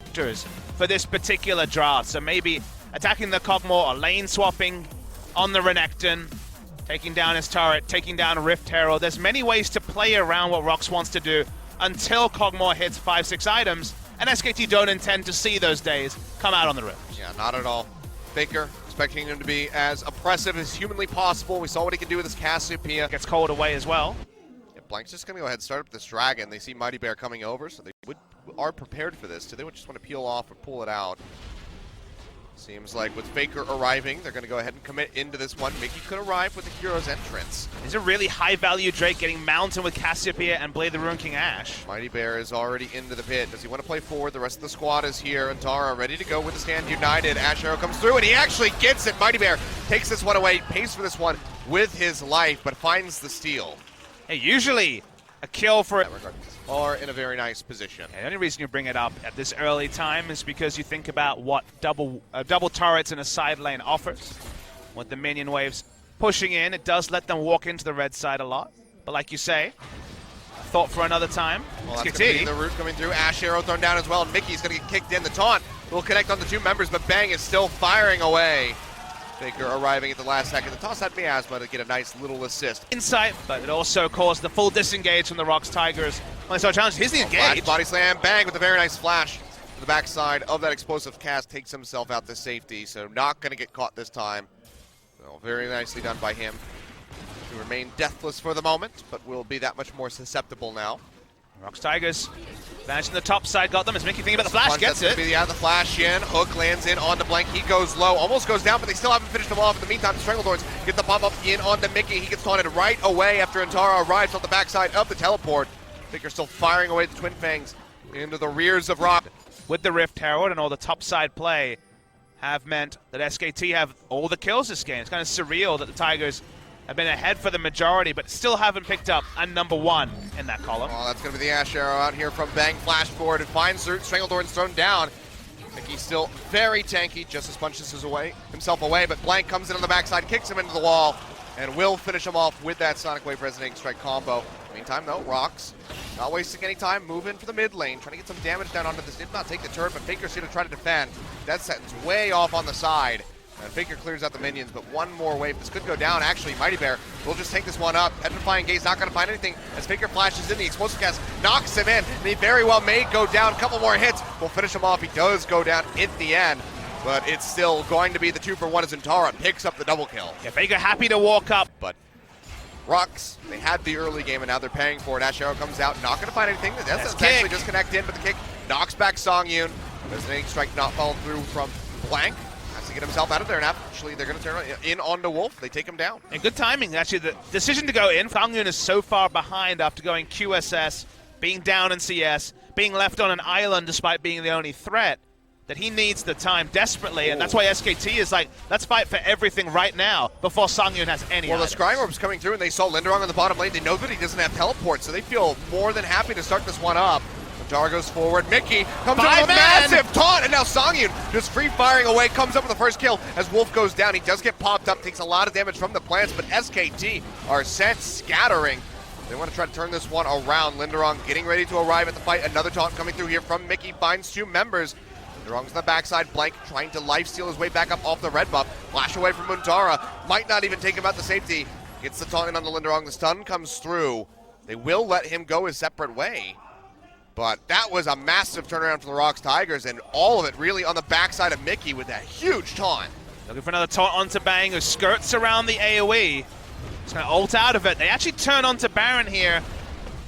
factors for this particular draft. So maybe attacking the Kog'Maw or lane swapping on the Renekton, taking down his turret, taking down Rift Herald. There's many ways to play around what ROX wants to do until Kog'Maw hits 5-6 items, and SKT don't intend to see those days come out on the Rift. Yeah, not at all. Faker expecting him to be as oppressive as humanly possible. We saw what he can do with his Cassiopeia. Gets called away as well. Yeah, Blank's just going to go ahead and start up this dragon. They see Mighty Bear coming over, so they are prepared for this. So they would just want to peel off or pull it out. Seems like with Faker arriving, they're going to go ahead and commit into this one. Mickey could arrive with the hero's entrance. He's a really high-value Drake getting mounted with Cassiopeia and Blade the Ruin King Ashe. Mighty Bear is already into the pit. Does he want to play forward? The rest of the squad is here. And Tara ready to go with the stand united. Ashe Arrow comes through, and he actually gets it. Mighty Bear takes this one away, pays for this one with his life, but finds the steal. Hey, usually a kill for it. Are in a very nice position. The only reason you bring it up at this early time is because you think about what double turrets in a side lane offers. With the minion waves pushing in, it does let them walk into the red side a lot. But like you say, thought for another time. Well, that's going to be the root coming through. Ashe Arrow thrown down as well, and Mickey's going to get kicked in. The taunt will connect on the two members, but Bang is still firing away. Faker arriving at the last second. The toss had Miasma to get a nice little assist. Insight, but it also caused the full disengage from the ROX Tigers. When they saw a challenge, here's the engage. Body slam, Bang with a very nice flash to the backside of that explosive cast. Takes himself out to safety, so not going to get caught this time. So very nicely done by him to remain deathless for the moment, but will be that much more susceptible now. ROX Tigers managing the top side, got them. Is Mickey thinking about the flash? Gets it. The flash in. Hook lands in onto Blank. He goes low, almost goes down, but they still haven't finished him off. In the meantime, the Stranglethorns get the pop up in onto Mickey. He gets taunted right away after Antara arrives on the backside of the teleport. Faker still firing away the Twin Fangs into the rears of ROX. With the Rift Herald and all the top side play have meant that SKT have all the kills this game. It's kind of surreal that the Tigers have been ahead for the majority, but still haven't picked up a _1 in that column. Oh, that's going to be the Ashe Arrow out here from Bang. Flash forward and finds Stranglethorn's thrown down. Mickey's still very tanky, just as punches himself away, but Blank comes in on the backside, kicks him into the wall, and will finish him off with that Sonic Wave Resonating Strike combo. Meantime, though, ROX not wasting any time, moving for the mid lane, trying to get some damage down onto this. Did not take the turret, but Faker's going to try to defend. Death Sentence way off on the side. And Faker clears out the minions, but one more wave. This could go down, actually. Mighty Bear will just take this one up. Petrifying Gaze not going to find anything as Faker flashes in. The explosive cast knocks him in, and he very well may go down. A couple more hits will finish him off. He does go down at the end, but it's still going to be the 2-for-1 as Antara picks up the double kill. Yeah, Faker happy to walk up. But ROX, they had the early game, and now they're paying for it. Ashe Arrow comes out, not going to find anything. That's actually just connect in, but the kick knocks back Songyun. Resonating Strike not falling through from Blank. To get himself out of there, and actually they're going to turn in onto Wolf. They take him down. And good timing, actually. The decision to go in, Songyun is so far behind after going QSS, being down in CS, being left on an island despite being the only threat, that he needs the time desperately, and that's why SKT is like, let's fight for everything right now before Songyun has any items. The Scrying Orb's coming through, and they saw Linderong on the bottom lane. They know that he doesn't have teleport, so they feel more than happy to start this one up. Antara goes forward. Mickey comes up with a massive taunt, and now Songyun just free firing away, comes up with the first kill as Wolf goes down. He does get popped up, takes a lot of damage from the plants, but SKT are sent scattering. They want to try to turn this one around. Linderong getting ready to arrive at the fight. Another taunt coming through here from Mickey, finds two members. Linderong's on the backside. Blank trying to lifesteal his way back up off the red buff. Flash away from Antara. Might not even take him out to safety. Gets the taunt in on the Linderong. The stun comes through. They will let him go his separate way. But that was a massive turnaround for the ROX Tigers, and all of it really on the backside of Mickey with that huge taunt. Looking for another taunt onto Bang, who skirts around the AoE. He's going to ult out of it. They actually turn onto Baron here.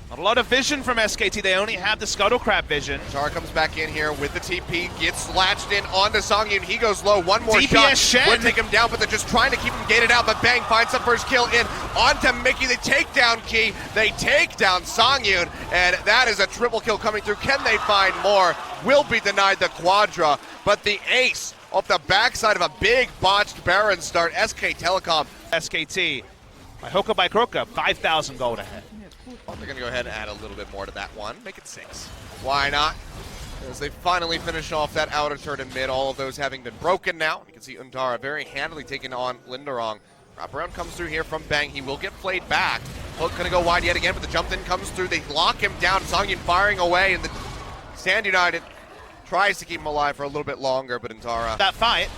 Not a lot of vision from SKT. They only have the Scuttlecrab vision. Tara comes back in here with the TP, gets latched in onto Songyun. He goes low. One more DPS shot would take him down, but they're just trying to keep him gated out. But Bang finds the first kill in onto Mickey. They take down Key. They take down Songyun, and that is a triple kill coming through. Can they find more? Will be denied the Quadra, but the ace off the backside of a big botched Baron start. SK Telecom. SKT, by hook or by crook, 5,000 gold ahead. They're going to go ahead and add a little bit more to that one. Make it 6. Why not? As they finally finish off that outer turret in mid, all of those having been broken now. You can see Antara very handily taking on Linderong. Wraparound comes through here from Bang. He will get played back. Hook going to go wide yet again, but the jump in comes through. They lock him down. Songyun firing away, and the Stand United tries to keep him alive for a little bit longer, but Intara. That fight.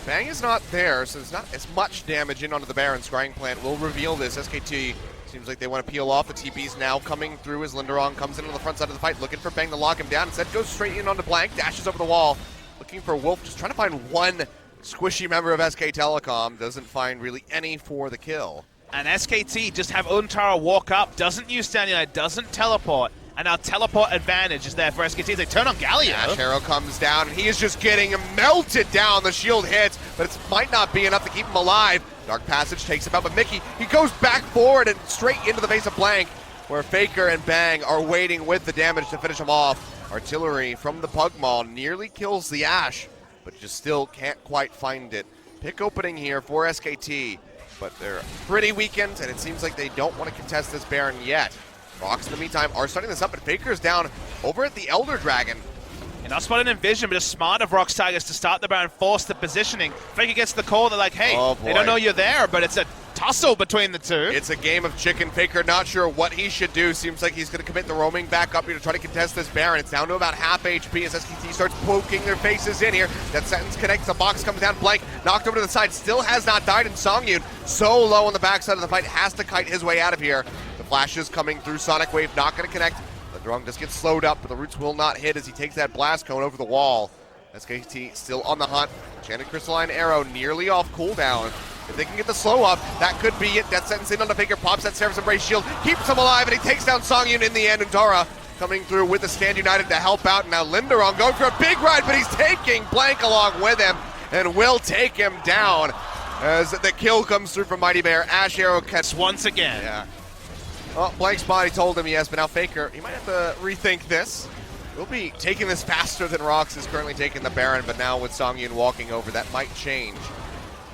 Bang is not there, so there's not as much damage in onto the Baron. Scrying Plant will reveal this. SKT seems like they want to peel off. The TP's now coming through as Linderong comes in on the front side of the fight, looking for Bang to lock him down. Instead goes straight in onto Blank, dashes over the wall, looking for Wolf, just trying to find one squishy member of SK Telecom. Doesn't find really any for the kill. And SKT just have Untara walk up, doesn't use Standing Light, doesn't teleport. And our teleport advantage is there for SKT. They turn on Galio. Ash Arrow comes down, and he is just getting melted down. The shield hits, but it might not be enough to keep him alive. Dark Passage takes him out, but Mickey, he goes back forward and straight into the face of Blank, where Faker and Bang are waiting with the damage to finish him off. Artillery from the Pug Maul nearly kills the Ash, but just still can't quite find it. Pick opening here for SKT, but they're pretty weakened, and it seems like they don't want to contest this Baron yet. ROX in the meantime are starting this up, but Faker's down over at the Elder Dragon. And not spotted in vision, but it's smart of ROX Tigers to start the Baron, force the positioning. Faker gets the call, they're like, hey, they don't know you're there, but it's a tussle between the two. It's a game of chicken. Faker not sure what he should do. Seems like he's going to commit the roaming back up here to try to contest this Baron. It's down to about half HP as SKT starts poking their faces in here. That sentence connects, the box comes down, Blank knocked over to the side, still has not died, and Songyun so low on the backside of the fight, has to kite his way out of here. The flashes coming through, Sonic Wave not going to connect. Linderong just gets slowed up, but the roots will not hit as he takes that blast cone over the wall. SKT still on the hunt. Enchanted Crystalline Arrow nearly off cooldown. If they can get the slow up, that could be it. Death Sentence in on the Faker, pops that Seraph's Embrace shield, keeps him alive, and he takes down Songyun in the end. Untara coming through with the Stand United to help out. Now Linderong going for a big ride, but he's taking Blank along with him and will take him down as the kill comes through from Mighty Bear. Ash Arrow catch once again. Yeah. Well, Blank's body told him yes, but now Faker, he might have to rethink this. We'll be taking this faster than ROX is currently taking the Baron, but now with Songyun walking over, that might change.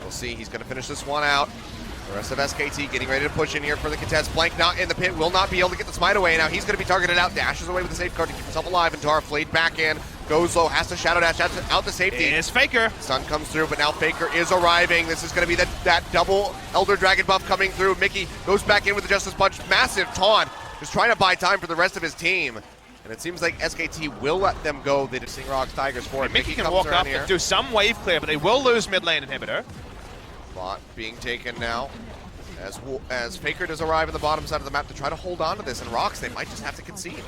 We'll see. He's going to finish this one out. The rest of SKT getting ready to push in here for the contest. Blank not in the pit, will not be able to get the smite away. Now he's going to be targeted out, dashes away with the safeguard to keep himself alive, and Tara flayed back in, goes low, has to shadow dash out to safety. It's Faker. Sun comes through, but now Faker is arriving. This is going to be that double Elder Dragon buff coming through. Mickey goes back in with the Justice Punch, massive taunt, just trying to buy time for the rest of his team. And it seems like SKT will let them go. They just sing ROX Tigers for it. Mickey can walk up here and do some wave clear, but they will lose mid lane inhibitor. Bot being taken now. As Faker does arrive at the bottom side of the map to try to hold on to this, and ROX, they might just have to concede.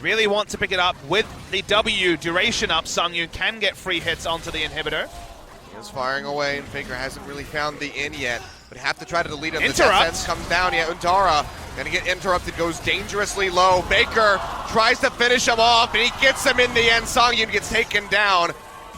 Really want to pick it up with the W duration up. Songyun can get free hits onto the inhibitor. He is firing away, and Faker hasn't really found the in yet, but have to try to delete him. Interrupt. The sense comes down, yeah, Untara gonna get interrupted, goes dangerously low. Faker tries to finish him off, and he gets him in the end. Songyun gets taken down.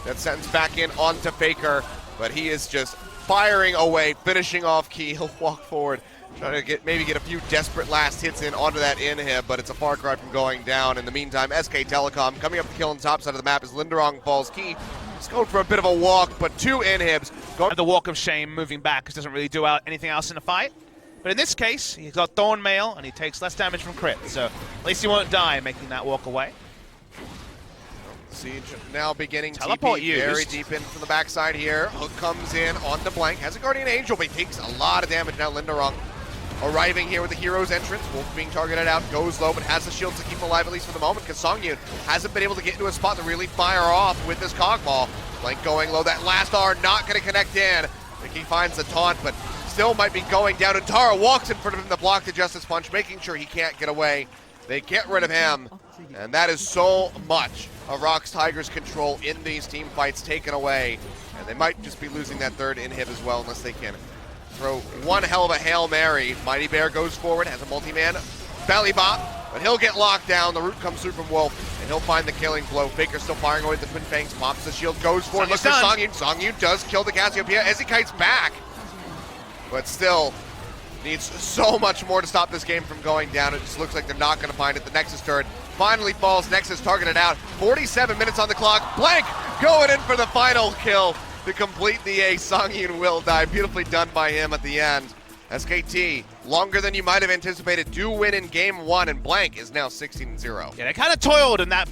That sentence back in onto Faker, but he is just firing away, finishing off key. He'll walk forward, trying to maybe get a few desperate last hits in onto that inhib, but it's a far cry from going down. In the meantime, SK Telecom coming up the kill on the top side of the map as Linderong falls key. He's going for a bit of a walk, but two inhibs. The walk of shame moving back because doesn't really do anything else in the fight. But in this case, he's got Thorn Mail and he takes less damage from crit, so at least he won't die making that walk away. Siege now beginning Teleport TP used. very deep in from the backside here. Hook comes in onto Blank, has a Guardian Angel, but he takes a lot of damage now. Linderong arriving here with the hero's entrance. Wolf being targeted out, goes low, but has the shield to keep him alive at least for the moment, because Songyun hasn't been able to get into a spot to really fire off with this Cogmaw. Blank going low, that last R not going to connect in. I think he finds the taunt, but still might be going down. And Tara walks in front of him to block the Justice Punch, making sure he can't get away. They get rid of him, and that is so much of ROX Tigers' control in these team fights taken away. And they might just be losing that third inhib as well, unless they can throw one hell of a Hail Mary. Mighty Bear goes forward, has a multi-man belly bop, but he'll get locked down. The root comes through from Wolf, and he'll find the killing blow. Faker still firing away at the Twin Fangs, pops the shield, goes forward, looks for Songyun. Songyun does kill the Cassiopeia as he kites back, but still needs so much more to stop this game from going down. It just looks like they're not going to find it. The Nexus turret finally falls. Nexus targeted out. 47 minutes on the clock. Blank going in for the final kill to complete the ace. Songyun will die. Beautifully done by him at the end. SKT, longer than you might have anticipated, do win in game one, and Blank is now 16-0. Yeah, they kind of toiled in that